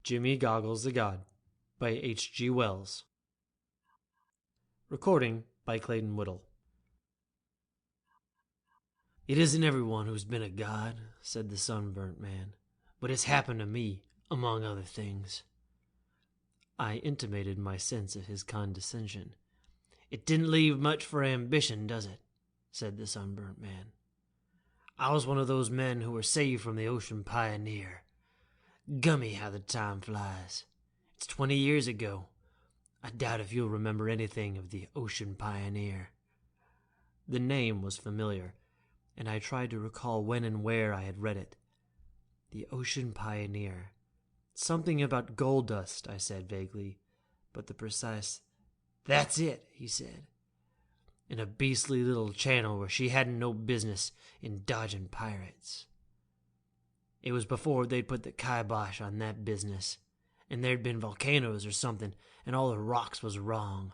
Jimmy Goggles the God by H.G. Wells. Recording by Clayton Whittle. "It isn't everyone who's been a god," said the sunburnt man, "but it's happened to me, among other things." I intimated my sense of his condescension. "It didn't leave much for ambition, does it?" said the sunburnt man. "I was one of those men who were saved from the ocean pioneer. Gummy how the time flies. It's 20 years ago. I doubt if you'll remember anything of the ocean pioneer." The name was familiar, and I tried to recall when and where I had read it. The ocean pioneer. Something about gold dust, I said vaguely, but the precise, "That's it," he said. "In a beastly little channel where she hadn't no business in dodging pirates." It was before they'd put the kibosh on that business, and there'd been volcanoes or something, and all the rocks was wrong.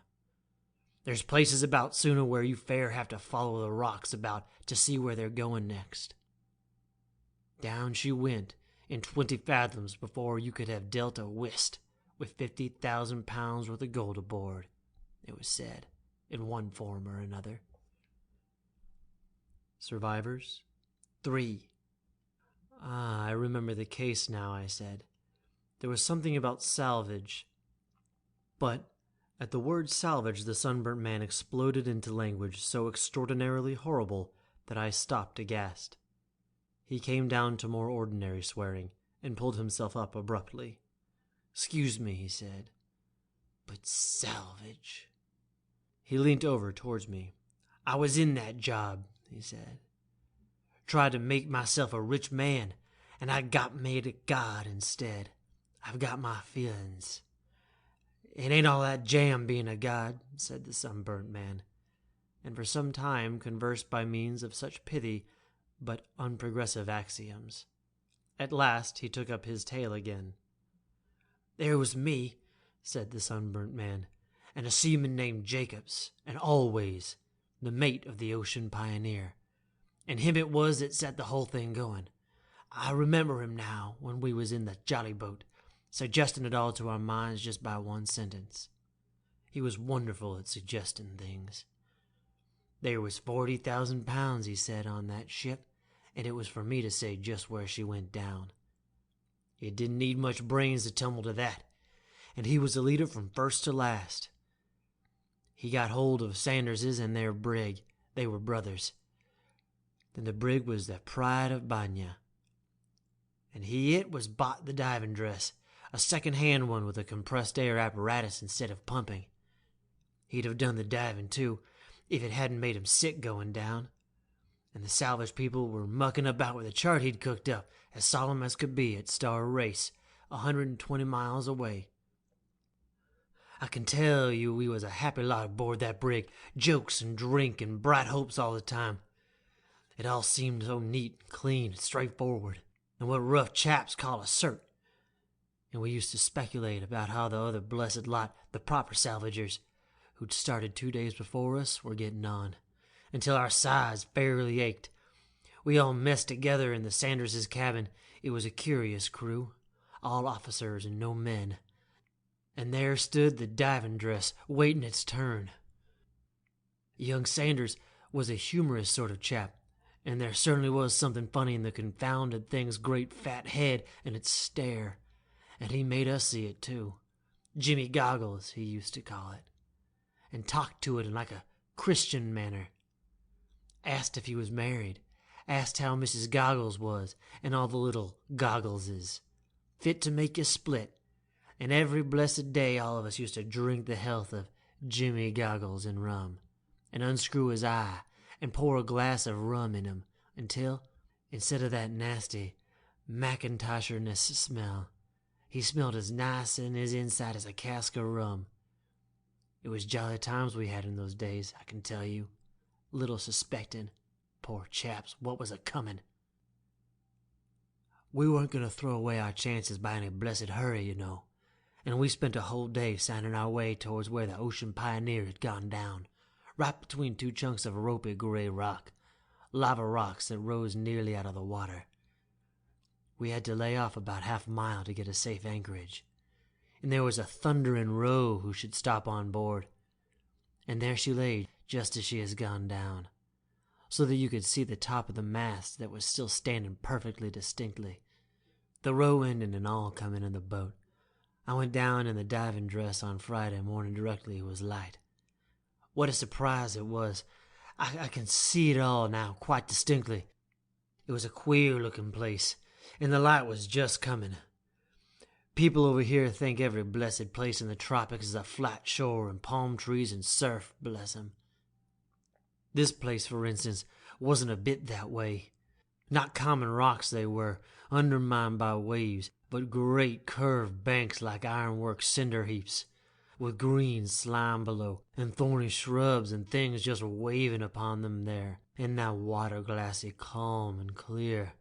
There's places about sooner where you fair have to follow the rocks about to see where they're going next. Down she went in 20 fathoms before you could have dealt a whist with 50,000 pounds worth of gold aboard, it was said, in one form or another. Survivors? 3. "Ah, I remember the case now," I said. "There was something about salvage." But at the word salvage, the sunburnt man exploded into language so extraordinarily horrible that I stopped aghast. He came down to more ordinary swearing and pulled himself up abruptly. "Excuse me," he said, "but salvage." He leant over towards me. "I was in that job," he said. "Tried to make myself a rich man, and I got made a god instead. I've got my feelings." "It ain't all that jam being a god," said the sunburnt man, and for some time conversed by means of such pithy but unprogressive axioms. At last he took up his tale again. "There was me," said the sunburnt man, "and a seaman named Jacobs, and always the mate of the ocean pioneer. And him it was that set the whole thing going. I remember him now when we was in the jolly boat, suggesting it all to our minds just by one sentence. He was wonderful at suggesting things. There was 40,000 pounds, he said, on that ship, and it was for me to say just where she went down. It didn't need much brains to tumble to that, and he was the leader from first to last. He got hold of Sanders's and their brig. They were brothers. Then the brig was the Pride of Banya, and it was bought the diving dress, a second-hand one with a compressed air apparatus instead of pumping. He'd have done the diving, too, if it hadn't made him sick going down. And the salvage people were mucking about with a chart he'd cooked up, as solemn as could be, at Star Race, 120 miles away. I can tell you we was a happy lot aboard that brig, jokes and drink and bright hopes all the time. It all seemed so neat and clean and straightforward, and what rough chaps call a cert. And we used to speculate about how the other blessed lot, the proper salvagers, who'd started 2 days before us, were getting on, until our sides fairly ached. We all messed together in the Sanders's cabin. It was a curious crew, all officers and no men. And there stood the diving dress, waiting its turn. Young Sanders was a humorous sort of chap, and there certainly was something funny in the confounded thing's great fat head and its stare, and he made us see it too. Jimmy Goggles, he used to call it, and talked to it in like a Christian manner. Asked if he was married, asked how Mrs. Goggles was, and all the little Goggleses. Fit to make you split, and every blessed day all of us used to drink the health of Jimmy Goggles in rum, and unscrew his eye, and pour a glass of rum in him, until, instead of that nasty Macintoshness smell, he smelled as nice in his inside as a cask of rum. It was jolly times we had in those days, I can tell you, little suspecting, poor chaps, what was a-comin'. We weren't going to throw away our chances by any blessed hurry, you know, and we spent a whole day sounding our way towards where the ocean pioneer had gone down, right between 2 chunks of ropey gray rock, lava rocks that rose nearly out of the water. We had to lay off about half a mile to get a safe anchorage, and there was a thundering row who should stop on board. And there she lay, just as she has gone down, so that you could see the top of the mast that was still standing perfectly distinctly. The row ending and all coming in the boat. I went down in the diving dress on Friday morning directly it was light. What a surprise it was. I can see it all now quite distinctly. It was a queer-looking place, and the light was just coming. People over here think every blessed place in the tropics is a flat shore and palm trees and surf, bless 'em. This place, for instance, wasn't a bit that way. Not common rocks they were, undermined by waves, but great curved banks like ironwork cinder heaps, with green slime below, and thorny shrubs and things just waving upon them there, in that water glassy calm and clear,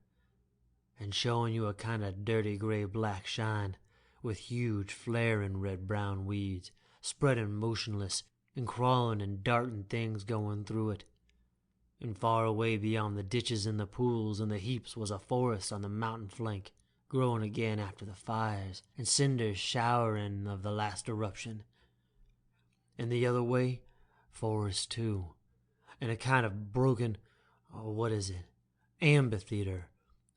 and showing you a kind of dirty gray-black shine, with huge flaring red-brown weeds, spreading motionless, and crawling and darting things going through it. And far away beyond the ditches and the pools and the heaps was a forest on the mountain flank, growing again after the fires, and cinders showering of the last eruption. And the other way, forest too, and a kind of broken, amphitheater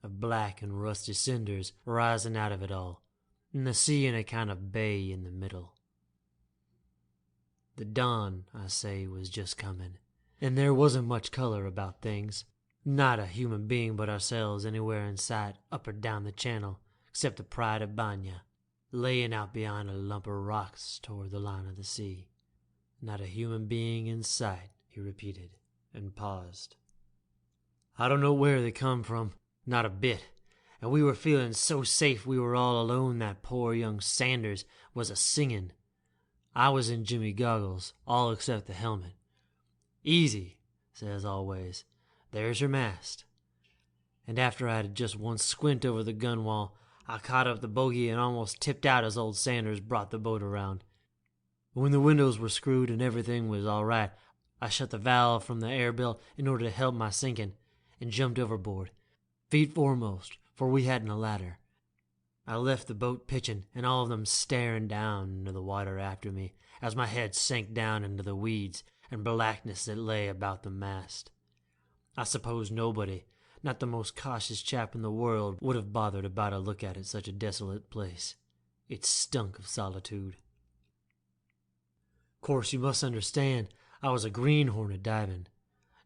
of black and rusty cinders rising out of it all, and the sea in a kind of bay in the middle. The dawn, I say, was just coming, and there wasn't much color about things. Not a human being but ourselves anywhere in sight up or down the channel, except the Pride of Banya, laying out behind a lump of rocks toward the line of the sea. Not a human being in sight, he repeated, and paused. I don't know where they come from, not a bit, and we were feeling so safe we were all alone that poor young Sanders was a-singing. I was in Jimmy goggles, all except the helmet. Easy, says always. There's your mast. And after I had just one squint over the gunwale, I caught up the bogey and almost tipped out as old Sanders brought the boat around. When the windows were screwed and everything was all right, I shut the valve from the air belt in order to help my sinking, and jumped overboard, feet foremost, for we hadn't a ladder. I left the boat pitching, and all of them staring down into the water after me, as my head sank down into the weeds and blackness that lay about the mast. I suppose nobody, not the most cautious chap in the world, would have bothered about a look at it, such a desolate place. It stunk of solitude. Of course, you must understand, I was a greenhorn at diving.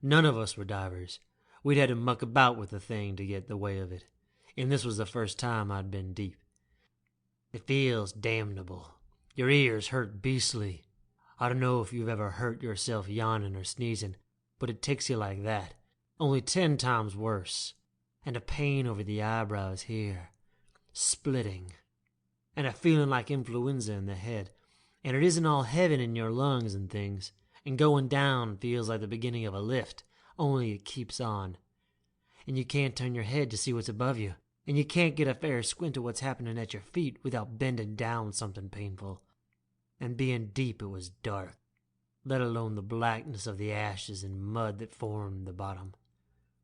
None of us were divers. We'd had to muck about with the thing to get the way of it, and this was the first time I'd been deep. It feels damnable. Your ears hurt beastly. I don't know if you've ever hurt yourself yawning or sneezing, but it takes you like that, only 10 times worse, and a pain over the eyebrows here, splitting, and a feeling like influenza in the head, and it isn't all heaven in your lungs and things, and going down feels like the beginning of a lift, only it keeps on, and you can't turn your head to see what's above you, and you can't get a fair squint at what's happening at your feet without bending down something painful. And being deep, it was dark, let alone the blackness of the ashes and mud that formed the bottom.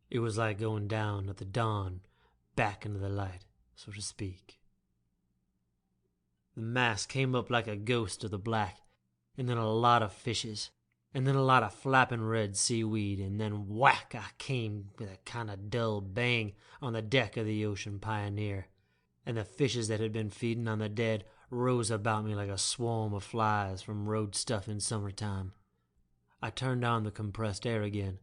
It was like going down at the dawn, back into the light, so to speak. The mast came up like a ghost of the black, and then a lot of fishes, and then a lot of flapping red seaweed, and then whack I came with a kind of dull bang on the deck of the Ocean Pioneer, and the fishes that had been feeding on the dead rose about me like a swarm of flies from road stuff in summertime. I turned on the compressed air again,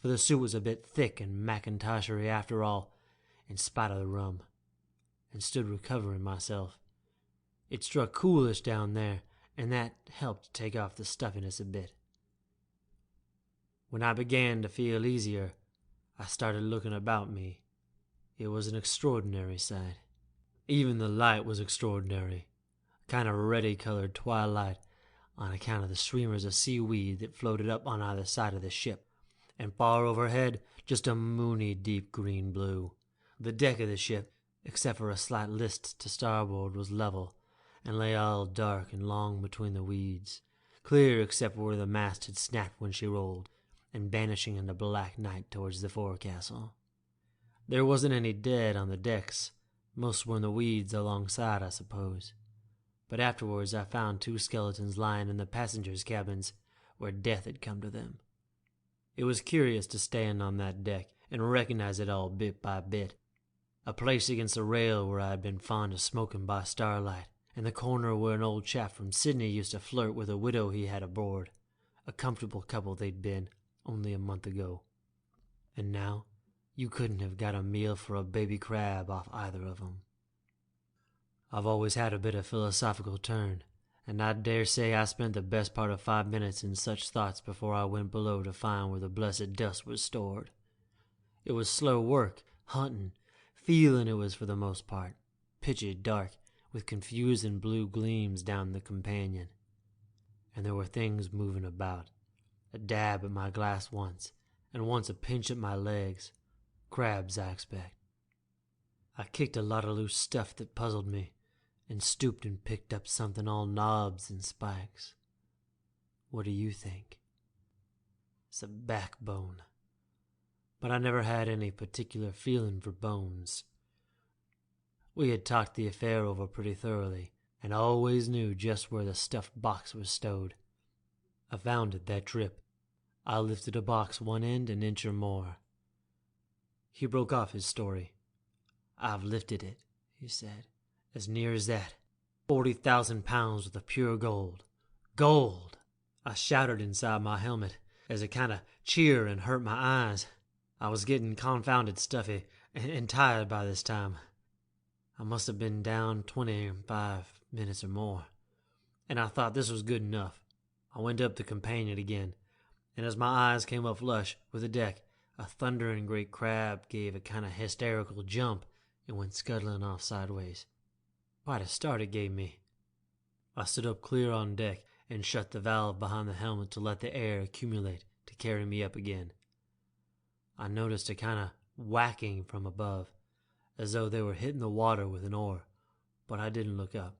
for the suit was a bit thick and mackintoshery after all, in spite of the rum, and stood recovering myself. It struck coolish down there, and that helped take off the stuffiness a bit. When I began to feel easier, I started looking about me. It was an extraordinary sight. Even the light was extraordinary, a kind of reddy-colored twilight on account of the streamers of seaweed that floated up on either side of the ship, and far overhead just a moony deep green blue. The deck of the ship, except for a slight list to starboard, was level, and lay all dark and long between the weeds, clear except where the mast had snapped when she rolled, and vanishing into black night towards the forecastle. There wasn't any dead on the decks, Most were in the weeds alongside, I suppose. But afterwards I found 2 skeletons lying in the passengers' cabins where death had come to them. It was curious to stand on that deck and recognize it all bit by bit. A place against the rail where I had been fond of smoking by starlight, and the corner where an old chap from Sydney used to flirt with a widow he had aboard. A comfortable couple they'd been, only a month ago. And now, you couldn't have got a meal for a baby crab off either of them. I've always had a bit of philosophical turn, and I dare say I spent the best part of 5 minutes in such thoughts before I went below to find where the blessed dust was stored. It was slow work, hunting, feeling it was for the most part, pitchy dark, with confusing blue gleams down the companion. And there were things moving about. A dab at my glass once, and once a pinch at my legs. Crabs, I expect. I kicked a lot of loose stuff that puzzled me, and stooped and picked up something all knobs and spikes. What do you think? It's a backbone. But I never had any particular feeling for bones. We had talked the affair over pretty thoroughly, and I always knew just where the stuffed box was stowed. I found it that trip. I lifted a box 1 end an inch or more. He broke off his story. I've lifted it, he said. As near as that. 40,000 pounds worth of pure gold. Gold! I shouted inside my helmet as it kind of cheered and hurt my eyes. I was getting confounded stuffy and tired by this time. I must have been down 25 minutes or more, and I thought this was good enough. I went up the companion again, and as my eyes came up flush with the deck, a thundering great crab gave a kind of hysterical jump and went scuttling off sideways. Quite a start it gave me. I stood up clear on deck and shut the valve behind the helmet to let the air accumulate to carry me up again. I noticed a kind of whacking from above, as though they were hitting the water with an oar, but I didn't look up.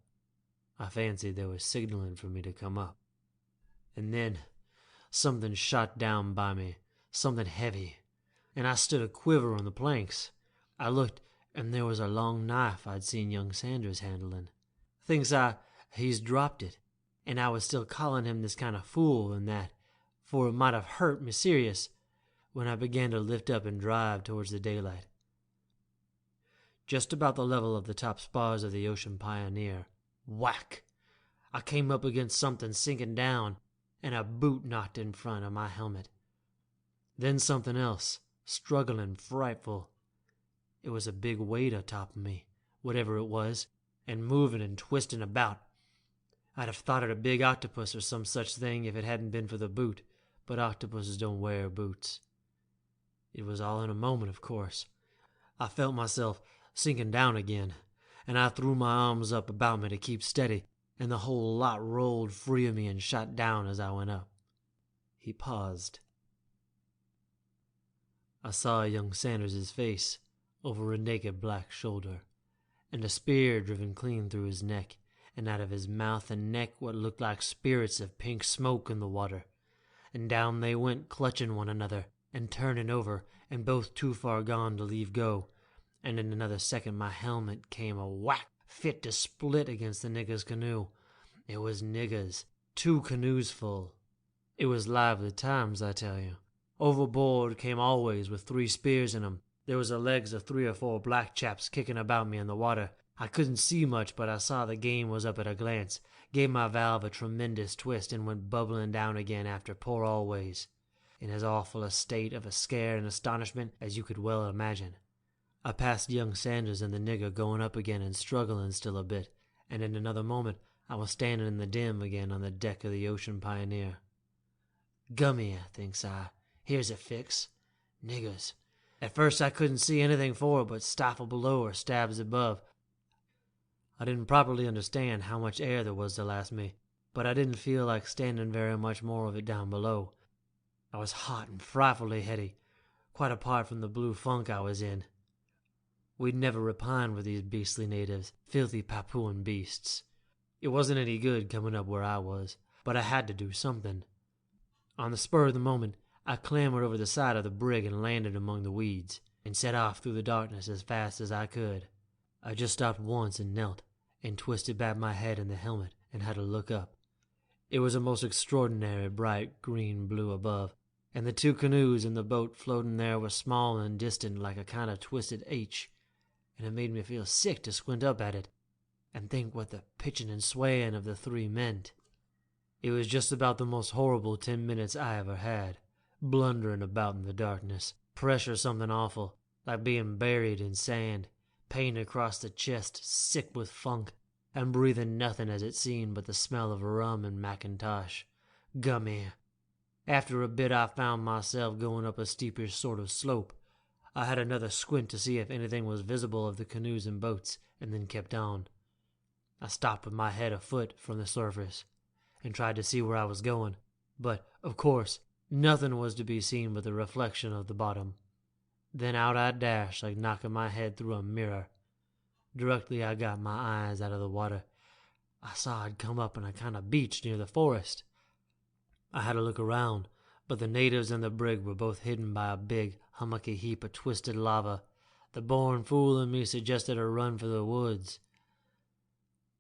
I fancied they were signaling for me to come up. And then something shot down by me, something heavy, and I stood a quiver on the planks. I looked, and there was a long knife I'd seen young Sanders handling. Thinks I, he's dropped it, and I was still calling him this kind of fool and that, for it might have hurt me serious, when I began to lift up and drive towards the daylight. Just about the level of the top spars of the Ocean Pioneer, whack! I came up against something sinking down, and a boot knocked in front of my helmet. Then something else, struggling, frightful. It was a big weight atop of me, whatever it was, and moving and twisting about. I'd have thought it a big octopus or some such thing if it hadn't been for the boot, but octopuses don't wear boots. It was all in a moment, of course. I felt myself sinking down again, and I threw my arms up about me to keep steady, and the whole lot rolled free of me and shot down as I went up. He paused. I saw young Sanders's face over a naked black shoulder, and a spear driven clean through his neck, and out of his mouth and neck what looked like spirits of pink smoke in the water, and down they went clutching one another, and turning over, and both too far gone to leave go, and in another second my helmet came a whack fit to split against the nigger's canoe. It was niggers, 2 canoes full. It was lively times, I tell you. Overboard came always with 3 spears in 'em. There was the legs of 3 or 4 black chaps kicking about me in the water. I couldn't see much, but I saw the game was up at a glance, gave my valve a tremendous twist, and went bubbling down again after poor Always, in as awful a state of scare and astonishment as you could well imagine. I passed young Sanders and the nigger going up again and struggling still a bit, and in another moment I was standing in the dim again on the deck of the Ocean Pioneer. Gummy, thinks I, here's a fix. Niggers. At first I couldn't see anything for it but stifle below or stabs above. I didn't properly understand how much air there was to last me, but I didn't feel like standing very much more of it down below. I was hot and frightfully heady, quite apart from the blue funk I was in. We'd never repined with these beastly natives, filthy Papuan beasts. It wasn't any good coming up where I was, but I had to do something. On the spur of the moment, I clambered over the side of the brig and landed among the weeds, and set off through the darkness as fast as I could. I just stopped once and knelt, and twisted back my head in the helmet and had a look up. It was a most extraordinary bright green-blue above, and the two canoes in the boat floating there were small and distant like a kind of twisted H, and it made me feel sick to squint up at it and think what the pitching and swaying of the three meant. It was just about the most horrible 10 minutes I ever had, blundering about in the darkness, pressure something awful, like being buried in sand, pain across the chest, sick with funk, and breathing nothing as it seemed but the smell of rum and mackintosh. Gummy. After a bit I found myself going up a steeper sort of slope. I had another squint to see if anything was visible of the canoes and boats, and then kept on. I stopped with my head a foot from the surface, and tried to see where I was going, but, of course, nothing was to be seen but the reflection of the bottom. Then out I dashed like knocking my head through a mirror. Directly I got my eyes out of the water, I saw I'd come up on a kind of beach near the forest. I had to look around, but the natives and the brig were both hidden by a big, hummocky heap of twisted lava. The born fool in me suggested a run for the woods.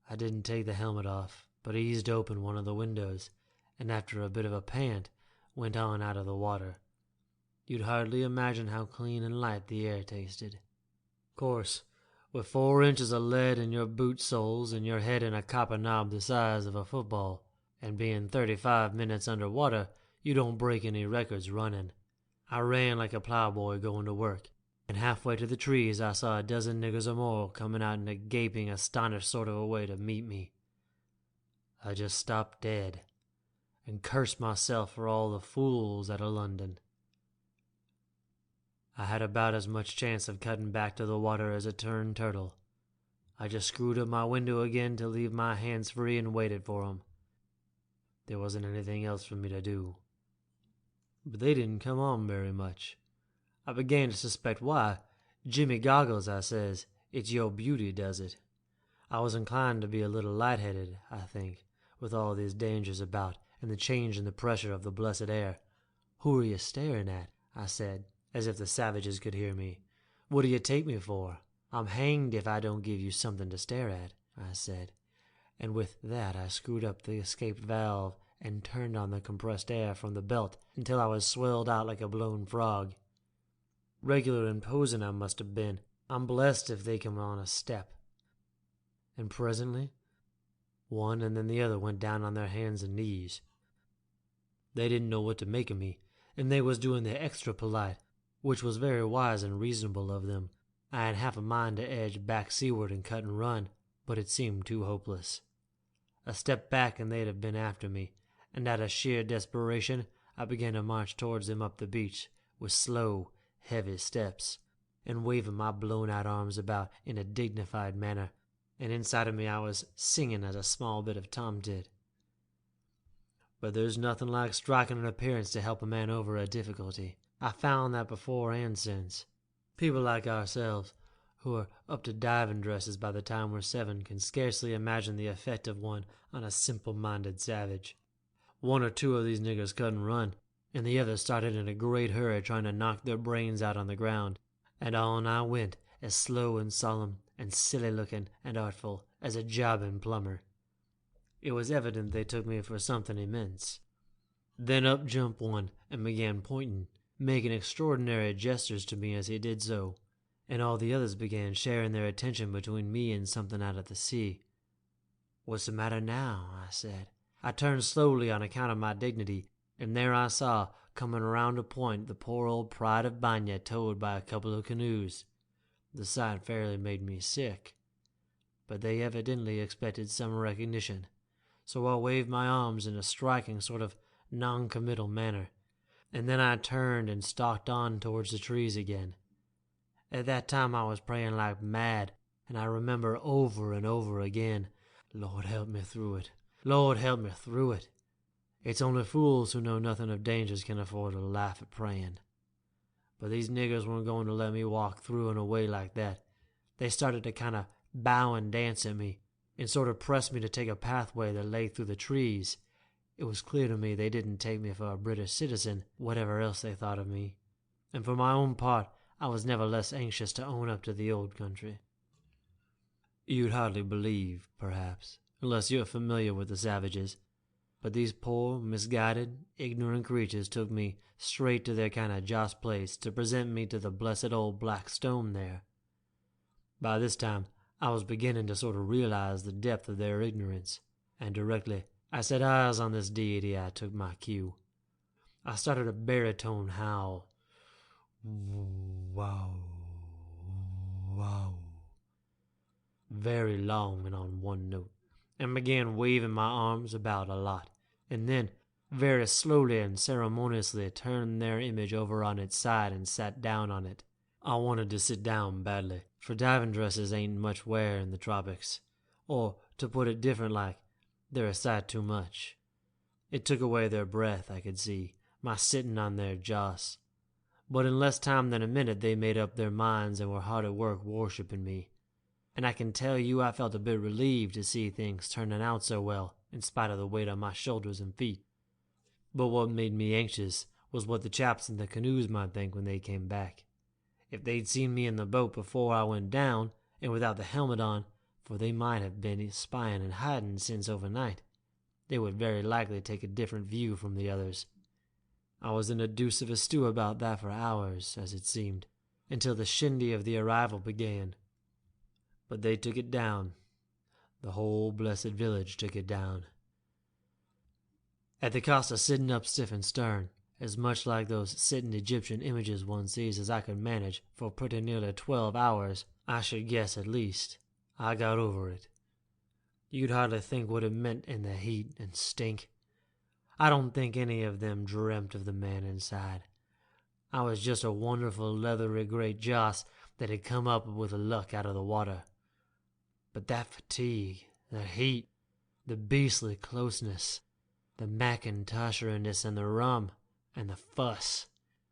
I didn't take the helmet off, but eased open one of the windows, and after a bit of a pant, went on out of the water. You'd hardly imagine how clean and light the air tasted. Of course, with 4 inches of lead in your boot soles and your head in a copper knob the size of a football, and being 35 minutes underwater, you don't break any records running. I ran like a plowboy going to work, and halfway to the trees I saw a dozen niggers or more coming out in a gaping, astonished sort of a way to meet me. I just stopped dead, and cursed myself for all the fools out of London. I had about as much chance of cutting back to the water as a turned turtle. I just screwed up my window again to leave my hands free and waited for 'em. There wasn't anything else for me to do. But they didn't come on very much. I began to suspect why. "Jimmy Goggles," I says, "it's your beauty does it." I was inclined to be a little lightheaded, I think, with all these dangers about and the change in the pressure of the blessed air. "Who are you staring at?" I said, as if the savages could hear me. "What do you take me for? I'm hanged if I don't give you something to stare at," I said, and with that I screwed up the escape valve and turned on the compressed air from the belt until I was swelled out like a blown frog. Regular imposing I must have been. I'm blessed if they come on a step. And presently, one and then the other went down on their hands and knees. They didn't know what to make of me, and they was doing their extra polite, which was very wise and reasonable of them. I had half a mind to edge back seaward and cut and run, but it seemed too hopeless. A step back and they'd have been after me, and out of sheer desperation I began to march towards them up the beach with slow, heavy steps, and waving my blown-out arms about in a dignified manner, and inside of me I was singing as a small bit of tomtit. But there's nothing like striking an appearance to help a man over a difficulty. I found that before and since. People like ourselves, who are up to diving dresses by the time we're 7, can scarcely imagine the effect of one on a simple-minded savage. 1 or 2 of these niggers couldn't run, and the others started in a great hurry trying to knock their brains out on the ground, and on I went, as slow and solemn and silly-looking and artful as a jobbing plumber. It was evident they took me for something immense. Then up jumped one and began pointing, making extraordinary gestures to me as he did so, and all the others began sharing their attention between me and something out at the sea. "What's the matter now?" I said. I turned slowly on account of my dignity, and there I saw, coming around a point, the poor old Pride of Banya towed by a couple of canoes. The sight fairly made me sick, but they evidently expected some recognition, so I waved my arms in a striking sort of non-committal manner, and then I turned and stalked on towards the trees again. At that time I was praying like mad, and I remember over and over again, "Lord, help me through it. Lord, help me through it." It's only fools who know nothing of dangers can afford to laugh at praying. But these niggers weren't going to let me walk through and away like that. They started to kind of bow and dance at me, and sort of press me to take a pathway that lay through the trees. It was clear to me they didn't take me for a British citizen, whatever else they thought of me. And for my own part, I was never less anxious to own up to the old country. You'd hardly believe, perhaps, unless you're familiar with the savages, but these poor, misguided, ignorant creatures took me straight to their kind of joss place to present me to the blessed old black stone there. By this time, I was beginning to sort of realize the depth of their ignorance, and directly I set eyes on this deity, I took my cue. I started a baritone howl. Wow, wow. Very long and on one note, and began waving my arms about a lot, and then, very slowly and ceremoniously, turned their image over on its side and sat down on it. I wanted to sit down badly, for diving dresses ain't much wear in the tropics, or, to put it different like, they're a sight too much. It took away their breath, I could see, my sitting on their joss. But in less time than a minute they made up their minds and were hard at work worshipping me. And I can tell you I felt a bit relieved to see things turning out so well, in spite of the weight on my shoulders and feet. But what made me anxious was what the chaps in the canoes might think when they came back. If they'd seen me in the boat before I went down, and without the helmet on, for they might have been spying and hiding since overnight, they would very likely take a different view from the others. I was in a deuce of a stew about that for hours, as it seemed, until the shindy of the arrival began. But they took it down. The whole blessed village took it down. At the cost of sitting up stiff and stern, as much like those sitting Egyptian images one sees as I could manage for pretty nearly 12 hours, I should guess at least, I got over it. You'd hardly think what it meant in the heat and stink. I don't think any of them dreamt of the man inside. I was just a wonderful leathery great joss that had come up with luck out of the water. But that fatigue, the heat, the beastly closeness, the macintoshery-ness and the rum, and the fuss.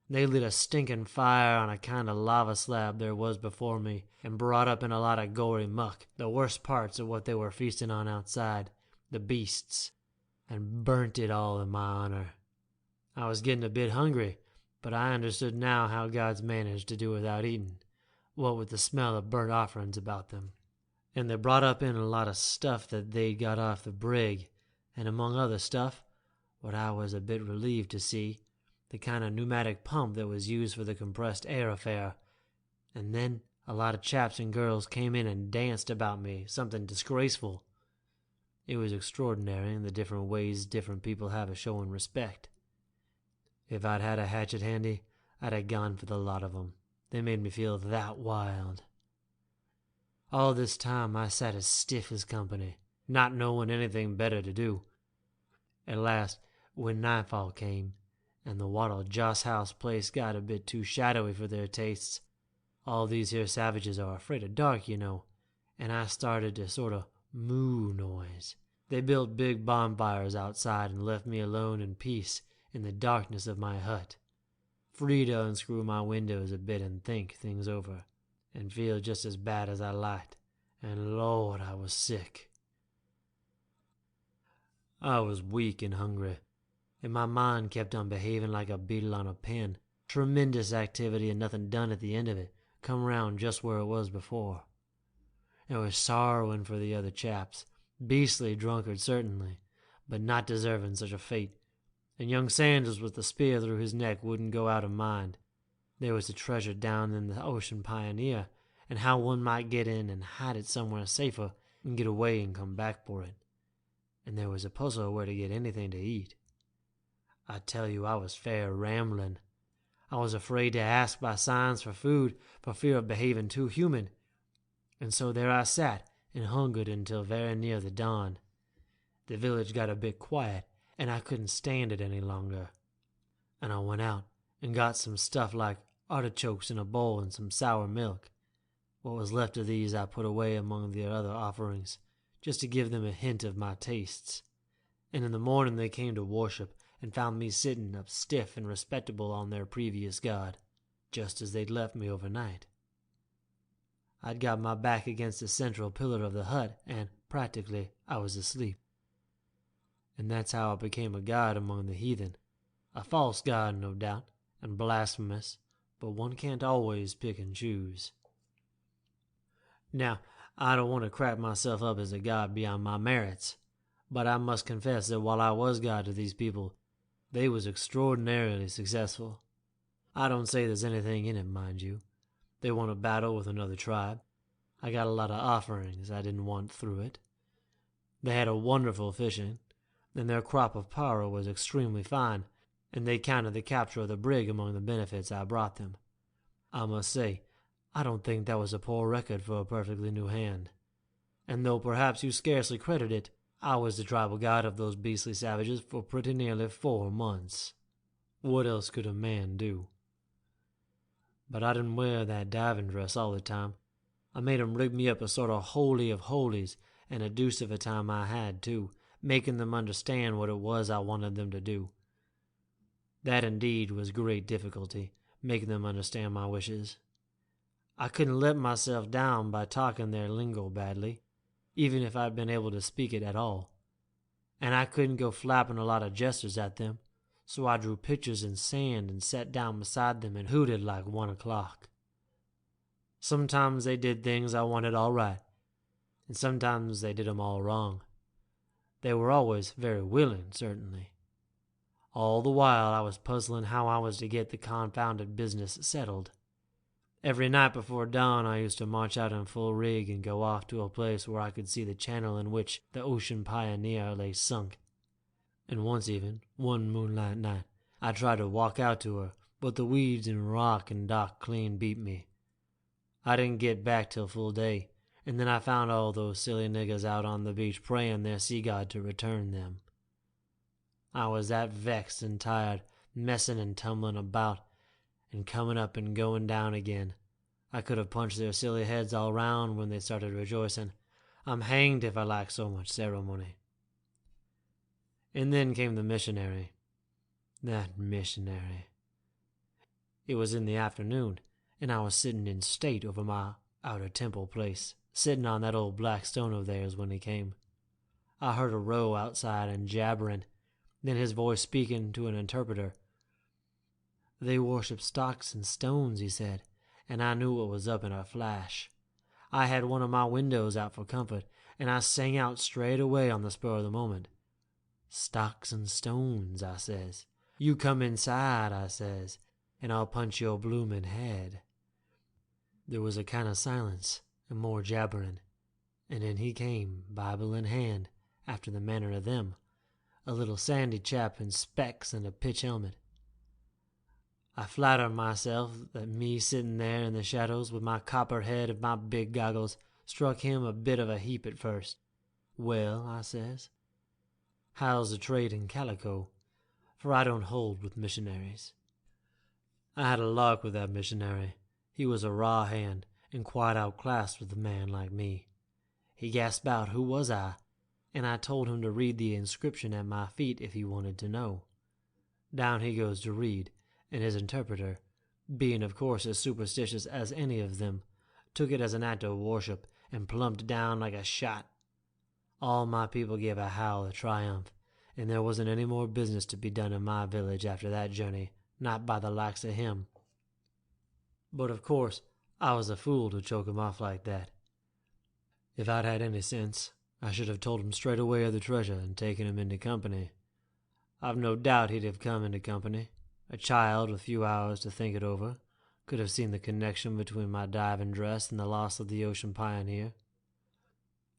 They lit a stinking fire on a kind of lava slab there was before me, and brought up in a lot of gory muck, the worst parts of what they were feasting on outside, the beasts, and burnt it all in my honor. I was getting a bit hungry, but I understood now how gods managed to do without eating, what with the smell of burnt offerings about them. And they brought up in a lot of stuff that they'd got off the brig, and among other stuff, what I was a bit relieved to see, the kind of pneumatic pump that was used for the compressed air affair. And then a lot of chaps and girls came in and danced about me, something disgraceful. It was extraordinary in the different ways different people have of showing respect. If I'd had a hatchet handy, I'd have gone for the lot of 'em. They made me feel that wild. All this time I sat as stiff as company, not knowing anything better to do. At last, when nightfall came, and the Wattle Joss House place got a bit too shadowy for their tastes, all these here savages are afraid of dark, you know, and I started to sort of moo noise. They built big bonfires outside and left me alone in peace in the darkness of my hut, free to unscrew my windows a bit and think things over, and feel just as bad as I liked, and Lord, I was sick. I was weak and hungry, and my mind kept on behaving like a beetle on a pin. Tremendous activity and nothing done at the end of it, come round just where it was before. I was sorrowing for the other chaps, beastly drunkards certainly, but not deserving such a fate. And young Sanders with the spear through his neck wouldn't go out of mind. There was the treasure down in the Ocean Pioneer, and how one might get in and hide it somewhere safer and get away and come back for it. And there was a puzzle where to get anything to eat. I tell you, I was fair rambling. I was afraid to ask by signs for food for fear of behaving too human. And so there I sat and hungered until very near the dawn. The village got a bit quiet, and I couldn't stand it any longer. And I went out and got some stuff like artichokes in a bowl and some sour milk. What was left of these I put away among the other offerings, just to give them a hint of my tastes. And in the morning they came to worship, and found me sitting up stiff and respectable on their previous god, just as they'd left me overnight. I'd got my back against the central pillar of the hut, and, practically, I was asleep. And that's how I became a god among the heathen. A false god, no doubt, and blasphemous, but one can't always pick and choose. Now, I don't want to crack myself up as a god beyond my merits, but I must confess that while I was god to these people, they was extraordinarily successful. I don't say there's anything in it, mind you. They want a battle with another tribe. I got a lot of offerings I didn't want through it. They had a wonderful fishing, and their crop of para was extremely fine, and they counted the capture of the brig among the benefits I brought them. I must say, I don't think that was a poor record for a perfectly new hand. And though perhaps you scarcely credit it, I was the tribal god of those beastly savages for pretty nearly 4 months. What else could a man do? But I didn't wear that diving dress all the time. I made 'em rig me up a sort of holy of holies, and a deuce of a time I had, too, making them understand what it was I wanted them to do. That indeed was great difficulty, making them understand my wishes. I couldn't let myself down by talking their lingo badly, even if I'd been able to speak it at all. And I couldn't go flapping a lot of gestures at them, so I drew pictures in sand and sat down beside them and hooted like 1 o'clock. Sometimes they did things I wanted all right, and sometimes they did 'em all wrong. They were always very willing, certainly. All the while I was puzzling how I was to get the confounded business settled. Every night before dawn I used to march out in full rig and go off to a place where I could see the channel in which the Ocean Pioneer lay sunk. And once even, one moonlight night, I tried to walk out to her, but the weeds and rock and dock clean beat me. I didn't get back till full day, and then I found all those silly niggers out on the beach praying their sea god to return them. I was that vexed and tired, messing and tumbling about, and coming up and going down again. I could have punched their silly heads all round when they started rejoicing. I'm hanged if I like so much ceremony. And then came the missionary. That missionary. It was in the afternoon, and I was sitting in state over my outer temple place, sitting on that old black stone of theirs when he came. I heard a row outside and jabbering, then his voice speaking to an interpreter. They worship stocks and stones, he said, and I knew what was up in a flash. I had one of my windows out for comfort, and I sang out straight away on the spur of the moment. Stocks and stones, I says. You come inside, I says, and I'll punch your bloomin' head. There was a kind of silence and more jabbering, and then he came, Bible in hand, after the manner of them, a little sandy chap in specs and a pitch helmet. I flatter myself that me sitting there in the shadows with my copper head and my big goggles struck him a bit of a heap at first. Well, I says, how's the trade in calico? For I don't hold with missionaries. I had a lark with that missionary. He was a raw hand, and quite outclassed with a man like me. He gasped out who was I, and I told him to read the inscription at my feet if he wanted to know. Down he goes to read, and his interpreter, being of course as superstitious as any of them, took it as an act of worship and plumped down like a shot. All my people gave a howl of triumph, and there wasn't any more business to be done in my village after that journey, not by the likes of him. But of course, I was a fool to choke him off like that. If I'd had any sense, I should have told him straight away of the treasure and taken him into company. I've no doubt he'd have come into company. A child with few hours to think it over could have seen the connection between my diving dress and the loss of the Ocean Pioneer.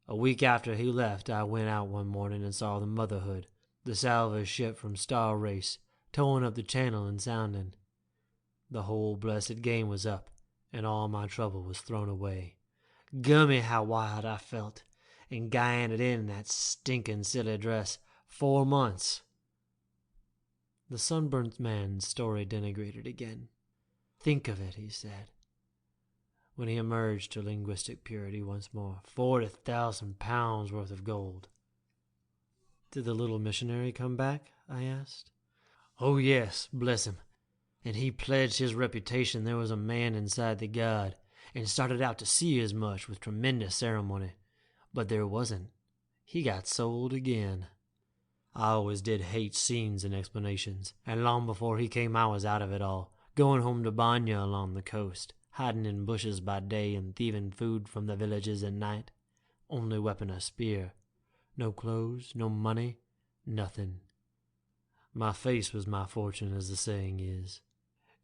A week after he left, I went out one morning and saw the Motherhood, the salvage ship from Star Race, towing up the channel and sounding. The whole blessed game was up, and all my trouble was thrown away. Gummy, how wild I felt, and guying it in that stinking silly dress 4 months. The sunburnt man's story denigrated again. Think of it, he said, when he emerged to linguistic purity once more. 40,000 pounds worth of gold. Did the little missionary come back? I asked. Oh, yes, bless him. And he pledged his reputation there was a man inside the god, and started out to see as much with tremendous ceremony. But there wasn't. He got sold again. I always did hate scenes and explanations, and long before he came I was out of it all, going home to Banya along the coast, hiding in bushes by day and thieving food from the villages at night. Only weapon a spear. No clothes, no money, nothing. My face was my fortune, as the saying is,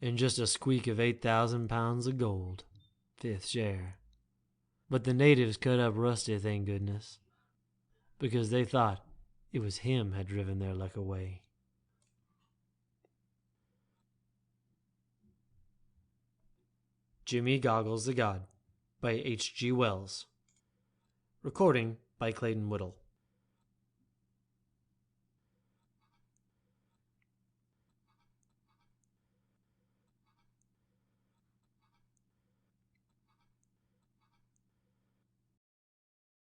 and just a squeak of 8,000 pounds of gold, fifth share. But the natives cut up Rusty, thank goodness, because they thought it was him had driven their luck away. Jimmy Goggles the God by H.G. Wells. Recording by Clayton Whittle.